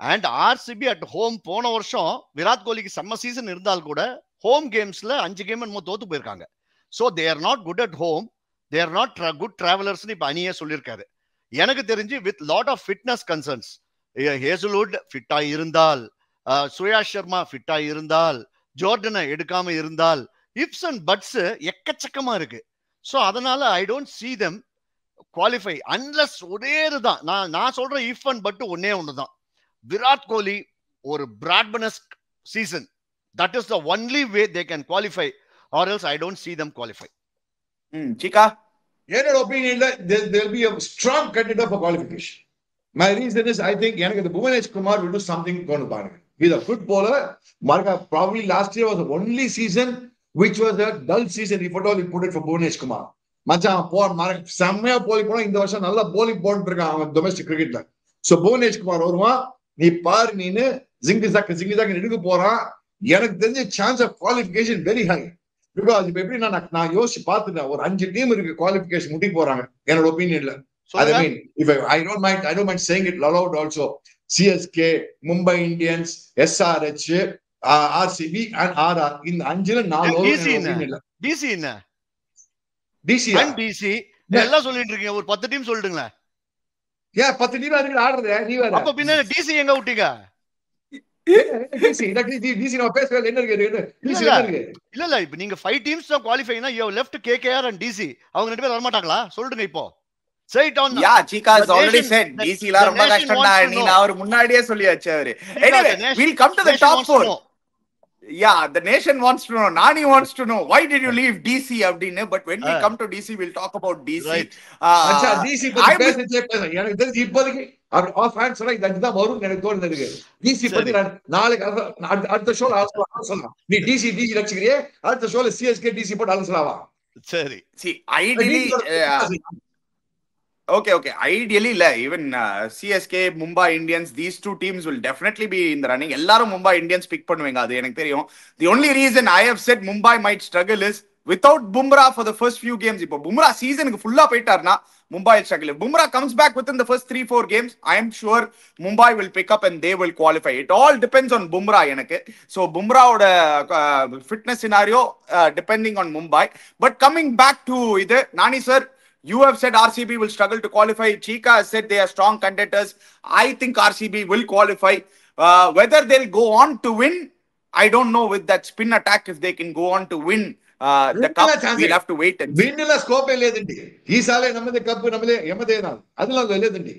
அண்ட் ஆர்சிபி அட் ஹோம் போன வருஷம் விராட் கோலிக்கு செம்ம சீசன் இருந்தால் கூட ஹோம் கேம்ஸ்ல 5 கேம் என்னமோ தோத்து போயிருக்காங்க. So they are not good at home, they are not good travelers னு இப்ப அணியே சொல்லியிருக்காரு. எனக்கு தெரிஞ்சு with lot of fitness concerns, Hazlewood ஃபிட்டா இருந்தால், சுயா சர்மா ஃபிட்டா இருந்தால், ஜோர்டனை எடுக்காம இருந்தால், இப்ஸ் அண்ட் பட்ஸ் எக்கச்சக்கமா இருக்கு. ஸோ அதனால I don't see them qualify unless ஒரே இதுதான் நான் சொல்ற இஃப் அண்ட் பட் ஒன்னே ஒண்ணுதான், விராட் கோலி ஒரு பிராட்மனஸ்க் season, that is the only way they can qualify, or else I don't see them qualify. Chika, என்னோட ஒப்பீனியன்ல there will be a strong contender for qualification. My reason is I think எனக்கு the Bhuvanesh Kumar will do something going to பாருங்க. He's a good bowler. Marka probably last year was the only season which was a dull season if at all you put it for Bhuvanesh Kumar. மச்சான் mark செம்மையா bowling போனா இந்த வருஷம் நல்லா bowling போட்டு இருக்கான் அவன் டொமஸ்டிக் கிரிக்கெட்ல. சோ Bhuvanesh Kumar வருவான், நீ பாரு நீனு ஜிங்கு ஜாக் எடுக்க போறான். எனக்கு தெரிஞ்ச chance of qualification very high. Because இப்ப எப்படி நான் யோசிச்சு பார்த்துட்டேன், ஒரு 5 டீம் இருக்கு குவாலிஃபிகேஷன் முட்டி போறாங்க என்னோட ஒப்பீனியன்ல. I mean, if I don't mind saying it aloud also. CSK, Mumbai Indians, SRH, RCB and RR. இந்த 5ல 4 ஒப்பீனியன்ல. DC என்ன? DC and DC எல்லாம் சொல்லிட்டு இருக்கீங்க, ஒரு 10 டீம் சொல்லிடுங்க. ஏன் 10 டீம் இருக்கு ஆடுறதே நீ வேற. அப்ப பின்ன DC எங்க விட்டீங்க? DC நான் பேசவே என்ன இருக்கு? DC என்ன இருக்கு? இல்ல இப்ப நீங்க 5 டீம்ஸ் தான் குவாலிஃபைனா you have left KKR and DC. அவங்க ரெண்டு பேரும் வர மாட்டாங்களா? சொல்லுங்க இப்போ. Say it on. Yeah, Chika has already said DC la romba kashtamda நீ அவர் முன்னாடியே சொல்லியாச்சு அவரு. Anyway, we'll come to the top 4. Yeah, the nation wants to know. Nani wants to know why did you leave DC அப்படினு. But when we come to DC we'll talk about DC. அச்சா DC பத்தி பேசிட்டே பேசலாம். எனக்கு தெரிஞ்சு இப்போதைக்கு of hand சொன்னா இதுதான் வரும் எனக்கு தோணுது. DC பத்தி நாளைக்கு அடுத்த ஷோல சொல்லலாம். நீ DC லட்சிக்கிறியே அடுத்த ஷோல CSK DC போட்டு அலசலாவா? சரி. See, ideally Okay. Ideally, even CSK, Mumbai Indians, these 2 teams will definitely be in the running. எல்லாரும் Mumbai Indians pick பண்ணுவீங்க, அது எனக்கு தெரியும். The only reason I have said Mumbai might struggle is without Bumrah for the first few games. இப்போ Bumrah சீசனுக்கு ஃபுல்லா போயிட்டார்னா Mumbai will struggle. If Bumrah comes back within the first 3-4 games, I am sure Mumbai will pick up and they will qualify. It all depends on Bumrah எனக்கு. So Bumrah ஓட fitness scenario depending on Mumbai. But coming back to இது Nani sir, you have said RCB will struggle to qualify. Chika has said they are strong contenders. I think RCB will qualify. Whether they'll go on to win, I don't know with that spin attack if they can go on to win the cup. We'll have to wait and see. Win la scope ledandi. Ee saale nammade cup nammale emadena. Adula ledandi.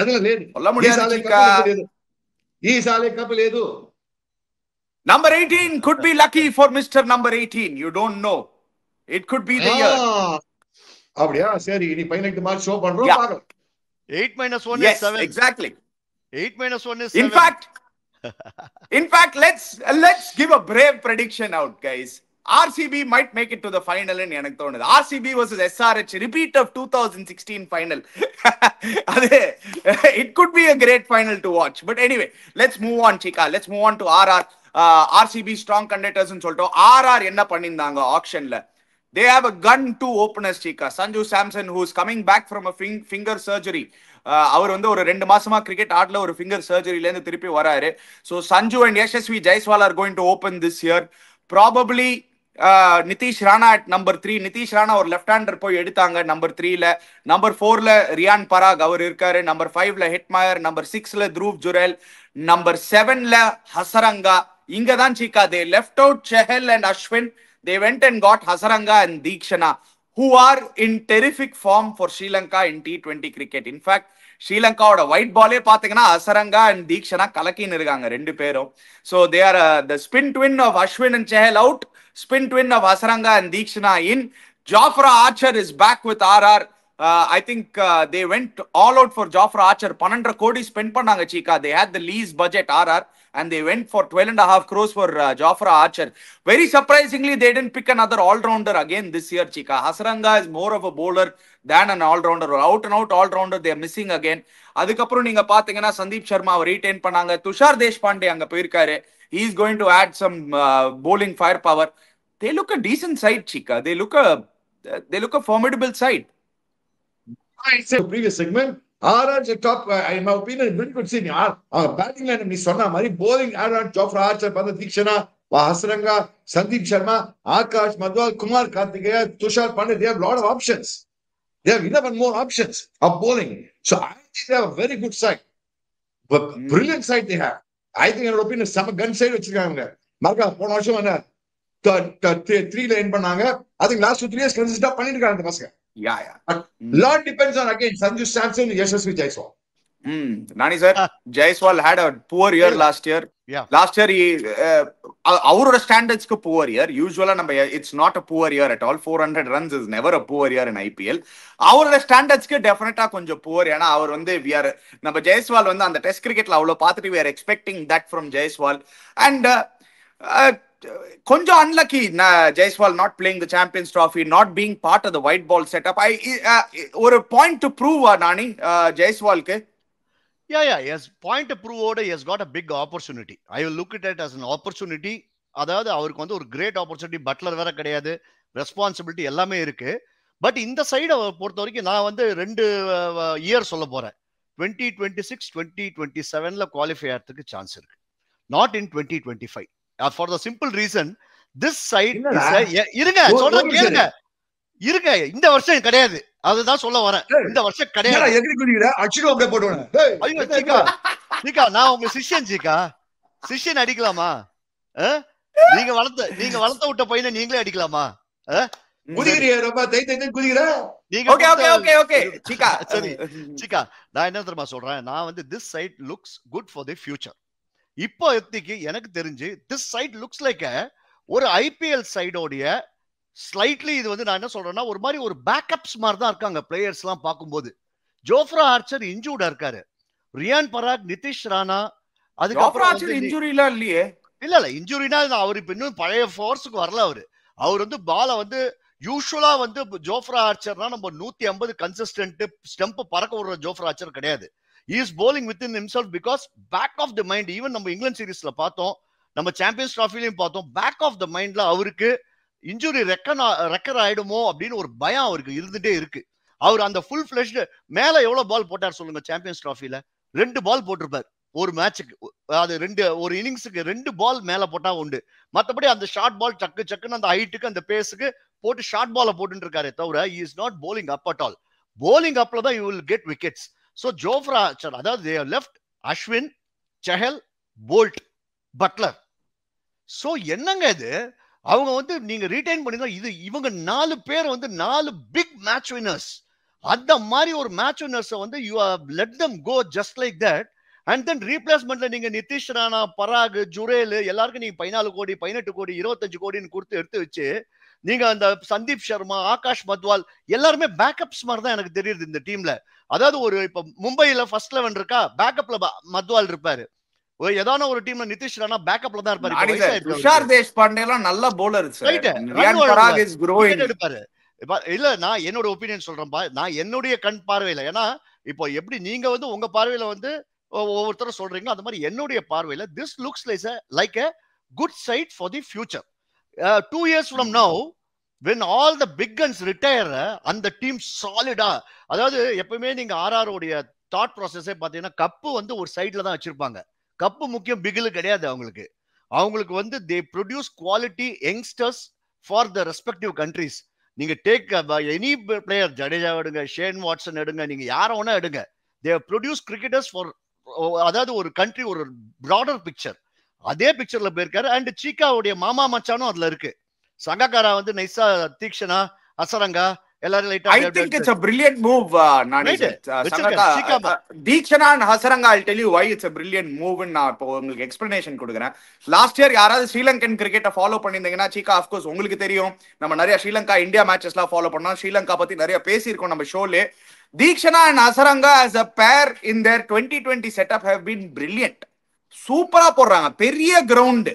Adula ledu. Ee saale cup ledu. Number 18 could be lucky for Mr. Number 18. You don't know. It could be the year. அப்படியா? சரி, இனி 18 March show பண்றோம் பாக்கலாம். 8 - 1 is 7. Exactly. 8 - 1 is 7. In fact, let's give a brave prediction out, guys. RCB might make it to the final in எனக்கு தோணுது. RCB versus SRH, repeat of 2016 final. It could be a great final to watch. But anyway, let's move on, Chika. Let's move on to RR. RCB strong contenders னு சொல்லிட்டோம். RR என்ன பண்ணிருந்தாங்க ஆக்ஷன்ல? They have a gun to openers, Chika. Sanju Samson, who is coming back from a finger surgery. அவர் வந்து ஒரு 2 மாசமா cricket ஆடல, ஒரு finger சர்ஜரியில இருந்து திருப்பி வராரு. So Sanju and Yashasvi Jaiswal are going to open this year. Probably Nitish Rana at number 3. Nitish Rana ஒரு left hander போய் எடுத்தாங்க நம்பர் 3ல. நம்பர் 4ல ரியான் பராக் அவர் இருக்காரு. நம்பர் 5ல ஹெட்மயர். நம்பர் 6ல த்ரூவ் ஜுரெல். நம்பர் 7ல ஹசரங்கா. இங்க தான் Chika, they left out Chahal and Ashwin. They went and got Hasaranga and Deekshana, who are in terrific form for Sri Lanka in T20 cricket. In fact, Sri Lanka oda white ball பாத்தீங்கன்னா Hasaranga and Deekshana கலக்கின்னு இருக்காங்க ரெண்டு பேரும். So they are the spin twin of Ashwin and Chahal out, spin twin of Hasaranga and Deekshana in. Jofra Archer is back with RR. I think they went all out for Jofra Archer. 12 கோடி spend பண்ணாங்க Chika. They had the lease budget RR and they went for 12.5 crores for Jofra Archer. Very surprisingly, they didn't pick another all-rounder again this year, Chika. Hasaranga is more of a bowler than an all-rounder. Out and out all-rounder they are missing again. அதுக்கப்புறம் நீங்க பாத்தீங்கன்னா Sandeep Sharma retain பண்ணாங்க. துஷார் தேஷ்பாண்டே அங்க போயிருக்காரு. He is going to add some bowling firepower. They look a decent side, Chika. They look a formidable side. I said previous segment, RR is a top, in my opinion, very good scene. Batting line, நீ சொன்ன மாதிரி bowling RR, Jofra Archer, Deekshana, Hasaranga, Sandeep Sharma, Akash, Madhwal, Kumar Karthikeya, Tushar Pandey, they have a lot of options. They have 11 more options of bowling. So I think they have a very good side. But brilliant side they have. I think in my opinion, some gun side வச்சிருக்காங்க. மார்க்கா போன வருஷம் என்ன 3 ல end பண்ணாங்க. I think last 2-3 years consistent பண்ணிட்டு இருக்காங்க அந்த பசங்க. Yeah. Lot depends on again Sanju Samson, Yashasvi Jaiswal. Nani sir, Jaiswal had a poor year last year. Yeah. Last year he our standards ku poor year. Usually it's not a poor year at all. 400 runs is never a poor year in IPL. Our standards ku definitely konja poor. ஏனா அவர் வந்து we are நம்ம Jaiswal வந்து அந்த test கிரிக்கெட்ல அவ்வளவு பார்த்துட்டு we are expecting that from Jaiswal and கொஞ்சம் unlucky Jaiswal not playing the Champions Trophy, not being part of the white ball setup. ஒரு point to prove Nani Jaiswalக்கு. Yeah, yes, point to prove oda he has got a big opportunity. I will look at it as an opportunity. அதாவது அவருக்கு வந்து ஒரு great opportunity. Buttler வேற கிடையாது, responsibility எல்லாமே இருக்கு. But இந்த சைடு பொறுத்த வரைக்கும் நான் வந்து 2 இயர் சொல்ல போறேன். 2026 2027ல குவாலிஃபை ஆகிறதுக்கு சான்ஸ் இருக்கு, not in 2025. For the simple reason, this side இருங்க சொல்றேன் கேளுங்க, இருங்க இந்த வருஷம் கிடையாது, அதுதான் சொல்ல வரேன். இந்த வருஷம் கிடையாது. எகிரி குதிக்குற அச்சிரோ அப்படியே போடுவானே. ஐயோ சீக்கா நான் உங்க சிஷ்யன் Chika. சிஷ்யன் அடிக்கலாமா? நீங்க வளர்த்த விட்ட பையனை நீங்களே அடிக்கலாமா? குதிக்கிறியா ரொம்ப தை குதிக்கிற? Okay Chika. சரி Chika, நான் என்ன தெரியுமா சொல்றேன், நான் வந்து this side looks good for the future. இப்போ எனக்கு தெரிஞ்சு this side looks like ஒரு IPL சைடோடைய ஸ்லைட்லி இது வந்து நான் என்ன சொல்றேன்னா ஒரு மாதிரி ஒரு பேக்கப்ஸ் மாதிரி தான் இருக்காங்க பிளேயர்ஸ் எல்லாம் பார்க்கும்போது. ஜோஃப்ரா ஆர்ச்சர் இன்ஜூர்டா இருக்காரு, ரியான் பராக், நிதிஷ் ராணா, அதுக்கப்புறம் இன்ஜூரிலாம் இல்லையே. இல்ல இன்ஜூரினா அவர் இப்ப இன்னும் பழைய ஃபோர்ஸுக்கு வரல. அவர் வந்து பால வந்து யூஸ்வலா வந்து ஜோஃப்ரா ஆர்ச்சர்னா நம்ம 150 கன்சிஸ்டன்ட் ஸ்டெம்ப் பறக்க விடுற ஜோஃப்ரா ஆர்ச்சர் கிடையாது. He is bowling within himself because back of the mind, even நம்ம இங்கிலாந்து சீரிஸ்ல பார்த்தோம், நம்ம சாம்பியன்ஸ் டிராஃபிலையும் பார்த்தோம், பேக் ஆஃப் த மைண்ட்ல அவருக்கு இன்ஜுரி ரெக்கர் ஆயிடுமோ அப்படின்னு ஒரு பயம் அவருக்கு இருந்துட்டே இருக்கு. அவர் அந்த ஃபுல் ஃபிளஷ்டு மேல எவ்வளவு பால் போட்டார் சொல்லுங்க சாம்பியன்ஸ் டிராஃபில? 2 பால் போட்டிருப்பார் ஒரு மேட்சுக்கு. அது ஒரு இன்னிங்ஸுக்கு 2 பால் மேல போட்டா உண்டு. மற்றபடி அந்த ஷார்ட் பால் சக்குன்னு அந்த ஹைட்டுக்கு அந்த பேஸுக்கு போட்டு ஷார்ட் பால போட்டு இருக்காரு தவிர he is not bowling up at all. bowling upல தான் you will get wickets. So Jofra Archer, அதாவது they have left Ashwin, Chahal, Bolt, Butler. So என்னங்க இது, அவங்க வந்து நீங்க ரீடைன் பண்ணினா இவங்க 4 பேர் வந்து 4 பிக் மேட்ச் வின்னர்ஸ். அந்த மாதிரி ஒரு மேட்ச் வின்னர்ஸை வந்து you have let them go just like that. And then ரீப்ளேஸ்மெண்ட்ல நீங்க நிதிஷ் ராணா, பராக், ஜுரேல் எல்லாருக்கும் நீங்க 14 கோடி 18 கோடி 25 கோடின்னு கொடுத்து எடுத்து வச்சு நீங்க அந்த சந்தீப் சர்மா, ஆகாஷ் மத்வால் எல்லாருமே பேக்கப்ஸ் மாதிரி தான் எனக்கு தெரியுது இந்த டீம்ல. அதாவது ஒரு இப்ப மும்பைல ஃபர்ஸ்ட் 11 இருக்கா, பேக்கப்ல மத்வால் இருப்பாரு, ஏதான ஒரு டீம்ல நிதிஷ் ராணா பேக்கப்ல தான் இருப்பாரு. துஷார் தேஷ்பாண்டே எல்லாம் நல்ல bowler sir. Right. Riyan Parag is growing. எடுப்பாரு. இல்ல நான் என்னோட ஒபினியன் சொல்றேன்பா. நான் என்னுடைய கண் பார்வையில, ஏன்னா இப்போ எப்படி நீங்க வந்து உங்க பார்வையில வந்து ஒவ்வொருத்தரும் சொல்றீங்க, அந்த மாதிரி என்னுடைய பார்வையில this looks like a good side for the future. 2 years from now when all the big guns retire, அந்த டீம் சாலிடா, அதாவது எப்பவுமே நீங்க ஆர்ஆர் உடைய தாட் ப்ராசஸே பாத்தீங்கன்னா கப்பு வந்து ஒரு சைடுல தான் வச்சிருப்பாங்க. கப்பு முக்கியம், பிகிலு கிடையாது அவங்களுக்கு. அவங்களுக்கு வந்து they produce quality youngsters for the respective countries. நீங்க டேக் எனி பிளேயர், ஜடேஜா எடுங்க, ஷேன் வாட்சன் எடுங்க, நீங்க யார வேணா எடுங்க, they produce cricketers for, அதாவது ஒரு கண்ட்ரி, ஒரு broader picture. அதே பிக்சர்ல போயிருக்காரு. அண்ட் சீக்காவுடைய மாமா மச்சானும் அதுல இருக்கு. சங்ககாரா வந்து நைஸா தீக்ஷனா, அசரங்கா எல்லாரும் லைட்டா. I think it's a brilliant move, Nani sir. Deekshana and Hasaranga, I'll tell you why it's a brilliant move ன்னு நான் இப்போ உங்களுக்கு எக்ஸ்பிளனேஷன் கொடுக்குறேன். லாஸ்ட் இயர் யாராவது ஸ்ரீலங்கன் கிரிக்கெட்டை ஃபாலோ பண்ணியிருந்தீங்கன்னா, சீக்கா ஆஃப்கோர்ஸ் உங்களுக்கு தெரியும், நம்ம நிறைய ஸ்ரீலங்கா இந்தியா மேட்சஸ்லாம் ஃபாலோ பண்ணோம், ஸ்ரீலங்கா பத்தி நிறைய பேசியிருக்கோம் நம்ம Sholay. Deekshana and Hasaranga as a pair in their 2020 setup have been brilliant. சூப்பரா போடுறாங்க, பெரிய கிரவுண்ட்.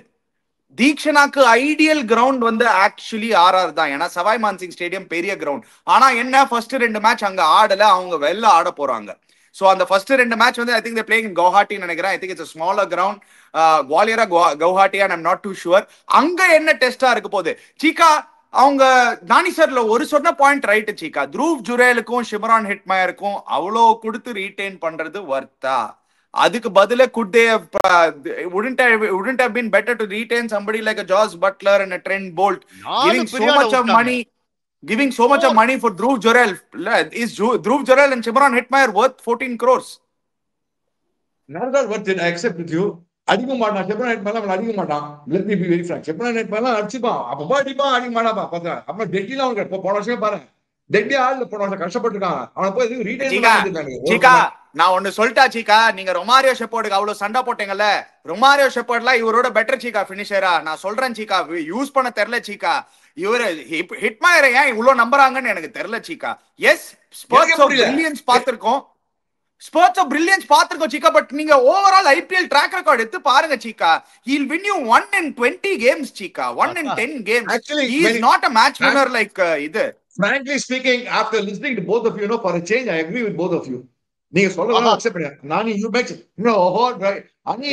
தீக்ஷனாக்கு ஐடியல் கிரவுண்ட் வந்து ஆக்சுவலி ஆர்ஆர் தான், ஏன்னா சவாய் மான்சிங் ஸ்டேடியம் பெரிய கிரவுண்ட். ஆனா என்ன, ஃபர்ஸ்ட் 2 மேட்ச் அங்க ஆடல, அவங்க வெளில ஆட போறாங்க. சோ அந்த ஃபர்ஸ்ட் 2 மேட்ச் வந்து I think they playing in Guwahati நினைக்கிறேன். I think it's a smaller ground, குவாலியரா Guwahati, and I'm not too sure. அங்க என்ன டெஸ்டா இருக்க போகுது சீக்கா. அவங்க நானி சார்ல ஒரு சொன்ன பாயிண்ட் ரைட் சீக்கா, த்ரூவ் ஜுரேலுக்கும் ஷிமரான் ஹிட்மயருக்கும் அவ்வளோ கொடுத்து ரீடைன் பண்றது வர்த்தா? அதுக்கு பதிலா could they have wouldn't have been better to retain somebody like a Josh Butler and a Trent Bolt, giving so much of money for Dhruv Jurel? Is Dhruv Jurel and Shimron Hetmeyer worth 14 crores? Not that worth it, I accept with you. அடிக்க மாட்டான் Shimron Hetmeyer, அடிக்க மாட்டான். Let me be very frank. Shimron Hetmeyer அடிச்சுப்பான், அப்பப்போ அடிப்பான், அடிக்க மாட்டாப்பா. பார்த்தா அப்ப டெட்டில அவங்க போன வருஷமே பாருங்க, டெட்டி ஆள்ல போன வருஷம் கஷ்டப்பட்டுருக்காங்க. அவனை போய் எதுவும் ரீடைன் பண்ணிருக்காங்க. சீக்கா நான் ஒன்னு சொல்லிட்டா சீக்கா, நீங்க ரொமாரியோ ஷெப்பர்டுக்கு அவ்வளவு சண்டை போட்டீங்கல்ல, ரொமாரியோ ஷெப்பர்ட்லாம் இவரோட பெட்டர் சீக்கா பினிஷரா. நான் சொல்றேன் சீக்கா, யூஸ் பண்ண தெரியல சீக்கா. இவரு ஹிட்மயரை ஏன் இவ்வளவு நம்புறாங்கன்னு எனக்கு தெரியல சீக்கா. எஸ், ஸ்பர்ட்ஸ் ஆஃப் பிரில்லியன்ஸ் பாத்திருக்கோம், ஸ்பர்ட்ஸ் ஆஃப் பிரில்லியன்ஸ் பாத்திருக்கோம் சீக்கா. பட் நீங்க ஓவரால் ஐபிஎல் ட்ராக் ரெக்கார்ட் எடுத்து பாருங்க சீக்கா, he'll win you 1 in 20 games சீக்கா, 1 in 10 games. Actually, he is not a match winner like இது. Frankly speaking, after listening to both of you, for a change, I agree with both of you. நீங்க சொல்றதெல்லாம் accept பண்ணேன். நானி you make no hot right. நானி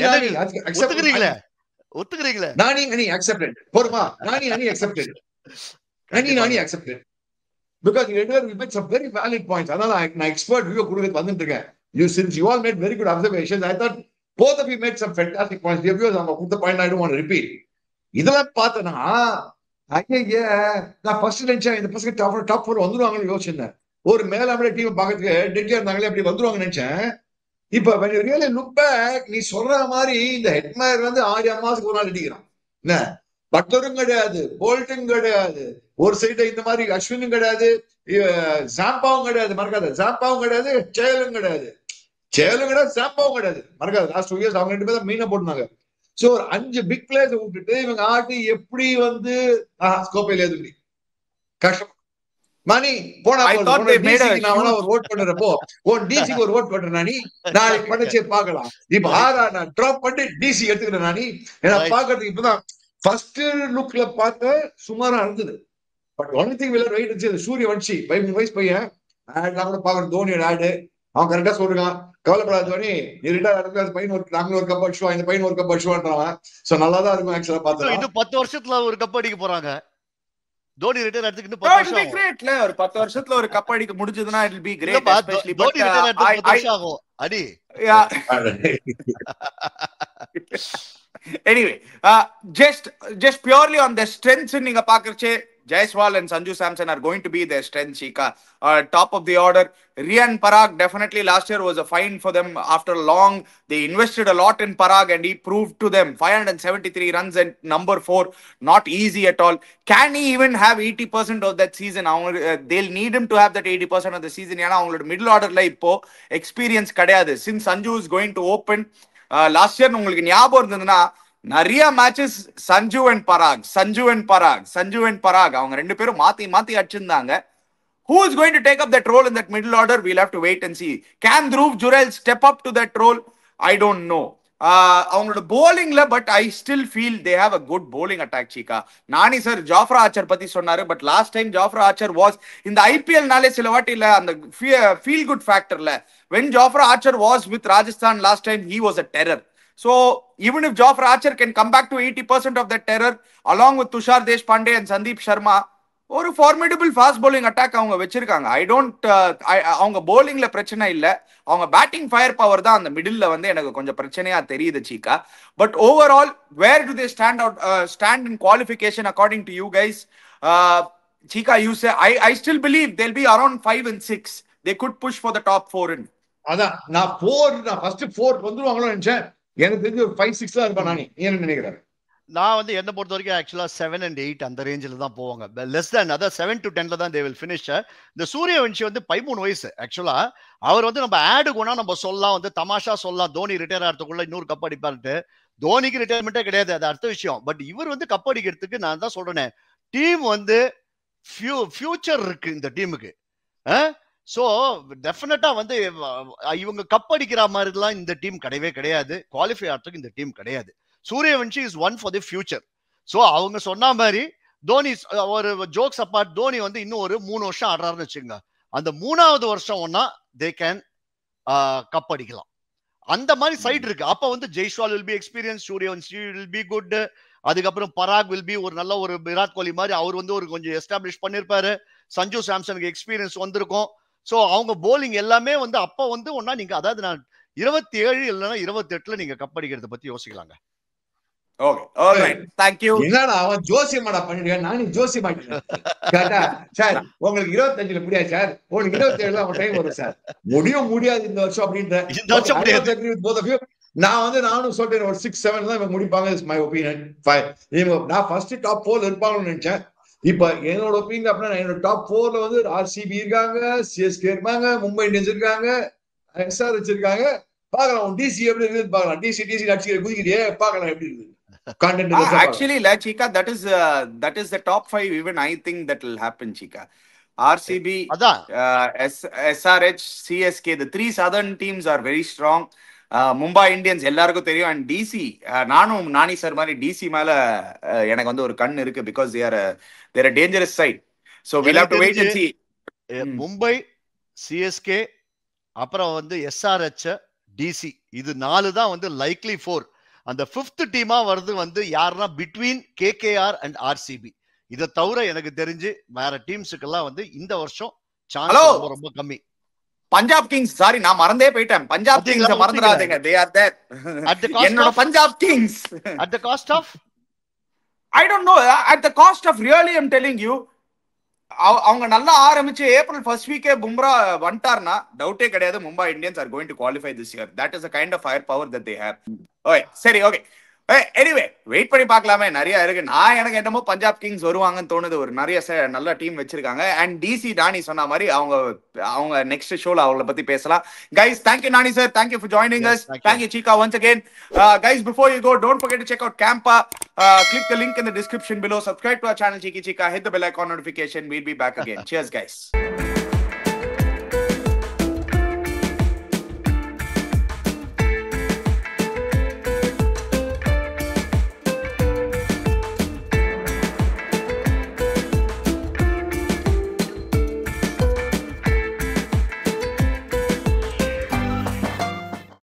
ஒத்துக்கிறீங்களா? நானி accepted. போடுமா? நானி accepted. Nani accepted. Because you make some very valid points. அதனால நான் expert view கொடுக்க வந்துட்டு இருக்கேன். Since you all made very good observations, I thought both of you made some fantastic points. The viewers அவங்க கொடுத்த point I don't want to repeat. இதெல்லாம் பார்த்தனா ஐயே, நான் ஃபர்ஸ்ட் நினைச்சேன் இந்த பசங்க டாப் 4 வந்துருவாங்கன்னு யோசிச்சேன். ஒரு மேலாமல டீம் பார்க்கறதுக்கு டெட்டியா இருந்தாங்களே, அப்படி வந்துருவாங்க நினைச்சேன். இப்ப when you really look back, நீ சொல்ற மாதிரி இந்த ஹெட்மயர் வந்து 6 மாசத்துக்கு ஒரு நாள் அடிக்கிறான். என்ன பட்லரும் கிடையாது, போல்ட்டும் கிடையாது, ஒரு சைடு இந்த மாதிரி அஸ்வினும் கிடையாது, ஜாம்பாவும் கிடையாது, மறக்காத ஜாம்பாவும் கிடையாது, சேலும் கிடையாது, ஜாம்பாவும் கிடையாது, மறக்காது. லாஸ்ட் 2 இயர்ஸ் அவங்க 2 பேரும் மீனை போட்டுனாங்க. சோ 5 பிக் பிளேயர்ஸ் விட்டுட்டு இவங்க ஆட்டி எப்படி வந்து ஸ்கோப்பே இல்லை, கஷ்டம். மணி போனா ஒரு ஓட் பண்றப்போ டிசிக்கு ஒரு ஓட் பண்ற நானி, நாளைக்கு படிச்சு பாக்கலாம். இப்ப நான் டிராப் பண்ணி டிசி எடுத்துக்கிறேன் நானி. ஏன்னா பாக்குறதுக்கு இப்பதான் ஃபர்ஸ்ட் லுக்ல பார்த்த சுமாரா இருந்தது. But one thing will wait and see. சூரிய வன்ஷி 15 வயசு பையன் நான் கூட பாக்குற தோனியோட ஆடு, அவன் கரெக்டா சொல்றான், கவலைப்படாத தோனி, நீ ரிட்டையர் ஆகுது, பையன் ஒரு நாங்க ஒரு கப் அடிச்சுவா, இந்த பையன் ஒரு கப் அடிச்சுவான்றான். சோ நல்லாதான் இருக்கும் ஆக்சுவலா பார்த்தா. இன்னும் 10 வருஷத்துல ஒரு கப் அடிக்க போறாங்க. தோனி ரிட்டையர் ஆகிறதுக்கு இன்னும் 10 வருஷம் கிரேட்ல, ஒரு 10 வருஷத்துல ஒரு கப் அடிக்க முடிஞ்சதுனா it will be great, especially Dhoni retire ஆகிறதுக்கு 10 வருஷம் ஆகும் அடி. Anyway, just purely on the strengths நீங்க பாக்குறச்சே, Jaiswal and Sanju Samson are going to be their strength, Chika. Top of the order, Rian Parag definitely last year was a find for them. After long, they invested a lot in Parag and he proved to them 573 runs at number 4, not easy at all. Can he even have 80% of that season? They'll need him to have that 80% of the season. ஏன்னா அவங்களோட middle ஆர்டர்ல இப்போ experience கிடையாது. Since Sanju is going to open, last year உங்களுக்கு ஞாபகம் இருந்ததுன்னா நிறைய matches Sanju and பராக் அவங்க 2 பேரும் மாத்தி அடிச்சிருந்தாங்க. Who is going to take up that role in that middle order? We'll have to wait and see. Can Dhruv Jurel step up to that role? I don't know. அவங்களோட bowlingல but I still feel they have a good bowling attack Cheeka. Nani sir Jofra Archer பத்தி சொன்னாரு, but last time Jofra Archer was இந்த ஐபிஎல்னாலே சில வாட்டி இல்ல அந்த ஃபீல் குட் ஃபேக்டர்ல when Jofra Archer was with Rajasthan last time he was a terror. So even if Jofra Archer can come back to 80% of that terror along with Tushar Deshpande and Sandeep Sharma, ஒரு formidable fast bowling attack அவங்க வச்சிருக்காங்க. I don't அவங்க bowlingல பிரச்சனை இல்ல, அவங்க batting fire power தான் அந்த மிடில்ல வந்து எனக்கு கொஞ்சம் பிரச்சனையா தெரியுது Cheeka. But overall where do they stand in qualification according to you guys? Cheeka, you say I still believe they'll be around 5 and 6. they could push for the top 4 in. அதான் நான் first 4 வந்துருவாங்களோ நினைச்சேன். எனக்கு தெரிஞ்சு ஒரு 5-6 தான் இருப்பேன். நான் என்ன நினைக்கிறேன், நான் வந்து என்ன பொறுத்த வரைக்கும் ஆக்சுவலா 7 and 8 அந்த ரேஞ்சில் தான் போவாங்க. லெஸ் தேன் அதாவது 7 to 10 தான் தே வில் ஃபினிஷ். இந்த சூரியவன்ஷி வந்து 13 வயசு. ஆக்சுவலா அவர் வந்து நம்ம ஆடு குணா நம்ம சொல்லலாம், வந்து தமாஷா சொல்லலாம் தோனி ரிட்டையர் ஆகிறதுக்குள்ள இன்னொரு கப் அடிப்பாருட்டு. தோனிக்கு ரிட்டையர்மெண்ட்டே கிடையாது, அது அடுத்த விஷயம். பட் இவர் வந்து கப் அடிக்கிறதுக்கு நான் தான் சொல்றேன், டீம் வந்து ஃபியூச்சர் இருக்கு இந்த டீமுக்கு. சோ டெஃபினட்டா வந்து இவங்க கப் அடிக்கிற மாதிரிலாம் இந்த டீம் கிடையவே கிடையாது. குவாலிஃபை ஆகிறதுக்கு இந்த டீம் கிடையாது. Suryavanshi is one for the future. So அவங்க சொன்ன மாதிரி தோனி ஒரு ஜோக்ஸ் அப்பார்ட், தோனி வந்து இன்னும் ஒரு 3 வருஷம் ஆடுறாருன்னு வச்சுங்க, அந்த 3வது வருஷம் ஒன்னா தே கேன் கப் அடிக்கலாம். அந்த மாதிரி சைடு இருக்கு. அப்ப வந்து Jaiswal will be experience, Suryavanshi will be good, அதுக்கப்புறம் பராக் வில் பி ஒரு நல்ல ஒரு விராட் கோலி மாதிரி அவர் வந்து ஒரு கொஞ்சம் எஸ்டாப்ளிஷ் பண்ணிருப்பாரு. சஞ்சு சாம்சனுக்கு எக்ஸ்பீரியன்ஸ் வந்திருக்கும். ஸோ அவங்க போலிங் எல்லாமே வந்து அப்ப வந்து ஒன்னா நீங்க அதாவது நான் 27 இல்லைன்னா 28 நீங்க கப் அடிக்கிறத பத்தி யோசிக்கலாங்க. Okay, alright, thank you. என்னடா அவன் ஜோசியமாடா பண்ணிடுங்க, நானும் ஜோசியமாட்டேன். கேட்டா சார் உங்களுக்கு 25ல முடியாது சார், உங்களுக்கு 27ல அவன் டைம் வரும் சார், முடியாது இந்த வருஷம் அப்படின்ற. இந்த வருஷம் முடியாது. நானும் சொல்றேன் ஒரு 6-7 தான் முடிப்பாங்க. Is my opinion. நான் ஃபர்ஸ்ட் டாப் 4 இருப்பாங்கன்னு நினைச்சேன். இப்ப என்னோட ஒப்பீனியன் அப்படின்னா என்னோட டாப் 4ல வந்து ஆர்சிபி இருக்காங்க, சிஎஸ்கே இருப்பாங்க, மும்பை இந்தியன்ஸ் இருக்காங்க, எஸ்ஆர்எச் இருக்காங்க. பாக்கலாம் டிசி எப்படி இருக்குது பாக்கலாம். டிசி அடிச்சுக்கிற குதிக்கிறியே, பாக்கலாம் எப்படி இருக்குது. Actually, la Chika, that is the top 5. Even I think that will happen, Chika. RCB, SRH, CSK, the 3 southern teams are very strong. Mumbai Indians எல்லாருக்கும் தெரியும். அண்ட் டிசி, நானும் நானி சார் மாதிரி டிசி மேல எனக்கு வந்து ஒரு கண் இருக்கு. Because they're a dangerous side. So we'll have to wait and see. Mumbai, CSK, அப்புறம் வந்து எஸ்ஆர்எச், டிசி, இது 4 தான் வந்து லைக்லி 4. அந்த 5th டீமா வருது வந்து யாருன்னா பிட்வீன் கேகேஆர் அண்ட் ஆர்சிபி. இதை தவிர எனக்கு தெரிஞ்சு வேற டீம்ஸுக்கெல்லாம் வந்து இந்த வருஷம் சான்ஸ் ரொம்ப கம்மி. பஞ்சாப் கிங்ஸ், சாரி நான் மறந்தே போயிட்டேன். பஞ்சாப் கிங்ஸ் மறந்துடாதீங்க. they are there. என்னோட Punjab Kings at the cost of I don't know, at the cost of really I'm telling you, அவங்க நல்லா ஆரம்பிச்சு ஏப்ரல் ஃபர்ஸ்ட் வீக்கே பும்ரா வந்துட்டார்னா டவுட்டே கிடையாது, Mumbai Indians are going to qualify this year. That is a kind of fire power that they have. Okay, சரி, okay. Anyway wait பண்ணி பார்க்கலாமே, நிறைய இருக்கு. எனக்கு என்னமோ பஞ்சாப் கிங்ஸ் வருவாங்கன்னு தோணுது. ஒரு நிறைய நல்ல டீம் வச்சிருக்காங்க. அண்ட் டிசி நானி சொன்ன மாதிரி அவங்க நெக்ஸ்ட் ஷோல அவங்கள பத்தி பேசலாம். Guys, thank you Nani sir, thank you for joining us. Thank you Cheeka once again. Guys, before you go, don't forget to check out Campa. Click the link in the description below. Subscribe to our channel Cheeky Chika. Hit the bell icon notification. We'll be back again. Cheers, guys.